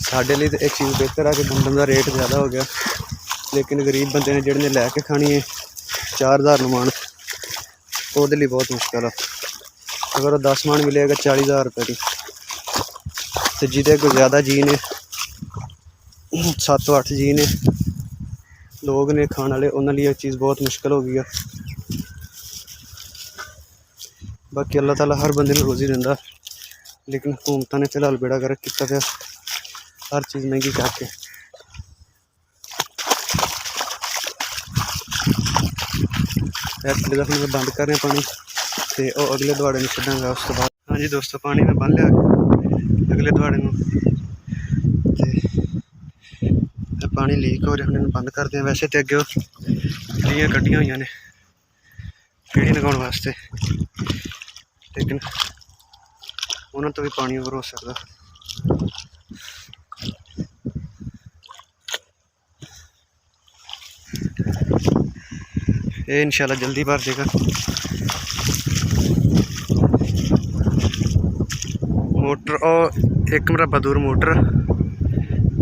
साडे लिए तो एक चीज़ बेहतर है कि बंडन का रेट ज़्यादा हो गया, लेकिन गरीब बंदे ने जिहड़े ने लैके खानी है 4000 मन, वो लिए बहुत मुश्किल है। अगर वो 10 मन मिलेगा 40,000 रुपये की, तो जिदे कोई ज़्यादा जी ने 7-8 जी ने लोग ने खाने वाले, उन्होंने लिए चीज़ बहुत मुश्किल हो गई है। बाकी अल्लाह ताला हर बंदे को रोज़ी दिंदा, लेकिन हुकूमत ने फिलहाल बेड़ा गर्क किया पिया, हर चीज़ महंगी करके। इसलिए मैं बंद कर रहा पानी, तो वह अगले दवाड़े में छड्डांगा उस तो बाद। हाँ जी दोस्तों, पानी में बन लिया अगले दवाड़े में, तो पानी लीक हो रहा, हमने बंद कर दिया। वैसे तो अगे लीयां कड्डियां हुई ने पीढ़ी लगाने वास्ते, लेकिन उन्होंने तो भी पानी ओवर हो सकता। ये इंशाल्लाह जल्दी भर जाएगा। मोटर और एक मरबा दूर मोटर,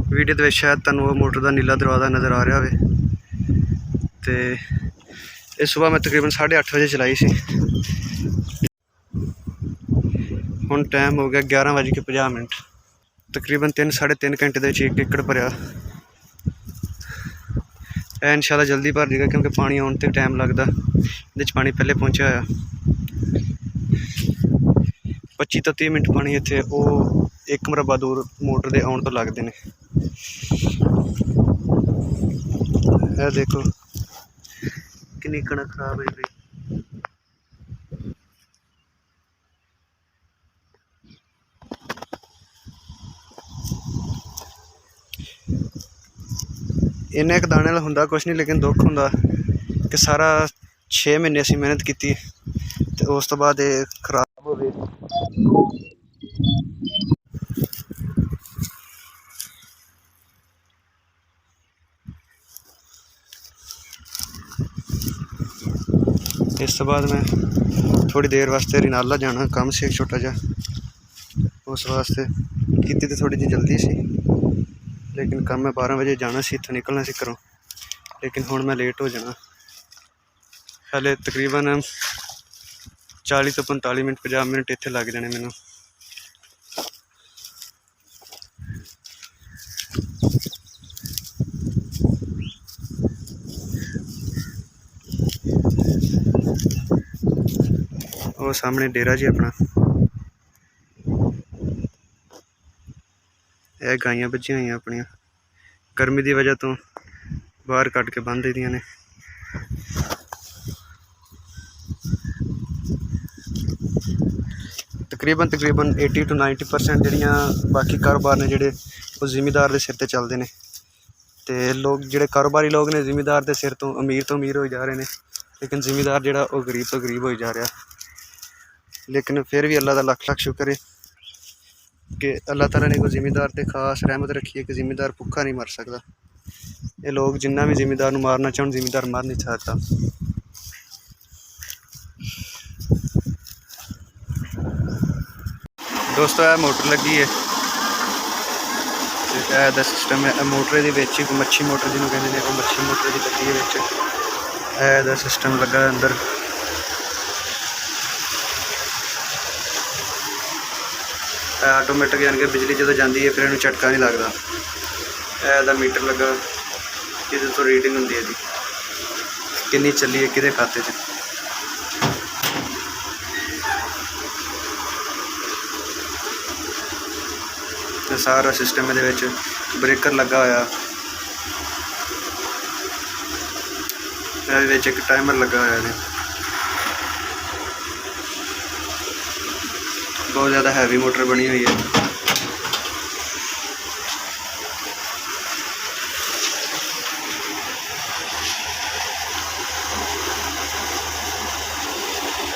वीडियो के शायद तुहानू वो मोटर का नीला दरवाज़ा नज़र आ रहा है। तो ये सुबह मैं तकरीबन 8:30 बजे चलाई सी, हुण टाइम हो गया 11:50। तकरीबन 3-3.5 घंटे के 1 एकड़ भरिया। यह इंशाल्लाह जल्दी भर जाएगा, क्योंकि पानी आने तक टाइम लगता, ये पानी पहले पहुँचा है। 25 तो 30 मिनट पानी इत्थे वो एक मरबा दूर मोटर के आने तो लगते हैं। यह देखो कितनी कणक खराब हुई पई। इन्ने एक दाने नाल हुंदा कुछ नहीं, लेकिन दुख हुंदा कि सारा 6 महीने असीं मेहनत की, तो उस तो बाद ये खराब हो गई। इस तो बाद मैं थोड़ी देर वास्ते रिनाला जाना, काम से एक छोटा जा, उस वास्ते की तो थोड़ी जी जल्दी सी, लेकिन कम मैं 12 बजे जाना सी, इत्थों निकलना सी घरों, लेकिन हुण मैं लेट हो जाना। हाले तकरीबन 40 तो 45 मिनट 50 मिनट इत्थे लग जाने मैनू। वो सामने डेरा जी अपना, यह गाइयां बजियां हुई अपनियां, गर्मी की वजह तो बाहर कट के बंद दियां ने। तकरीबन 80 to 90% जड़ियाँ बाकी कारोबार ने जोड़े वो जिमीदार के सिर पर चलते हैं, तो लोग जोड़े कारोबारी लोग ने जिमीदार के सिर तो अमीर हो जा रहे हैं, लेकिन जिमीदार जोड़ा वो गरीब तो गरीब हो जा रहा। लेकिन फिर भी अल्लाह का लख लख शुक्र है कि अल्लाह ताला ने कोई जिमीदार ते खास रहमत रखी है कि जिमीदार भुखा नहीं मर सकता। ये लोग जिन्ना भी जिमीदार नूं मारना चाहन, जिमीदार मर नहीं सकता। दोस्तों यह मोटर लगी है, यह सिस्टम है मोटर की मच्छी मोटर जिन्होंने कहते हैं, मच्छी मोटर की लगी है, यह सिस्टम लगा अंदर। आटोमैटिक यानी कि बिजली जो जाती है फिर इन्हें झटका नहीं लगता। यह मीटर लगा जिस तो रीडिंग होंगी है कितनी चली है कि खाते च। सारा सिस्टम ये ब्रेकर लगा होया, एक टाइमर लगा होया। बहुत ज़्यादा हैवी मोटर बनी हुई है।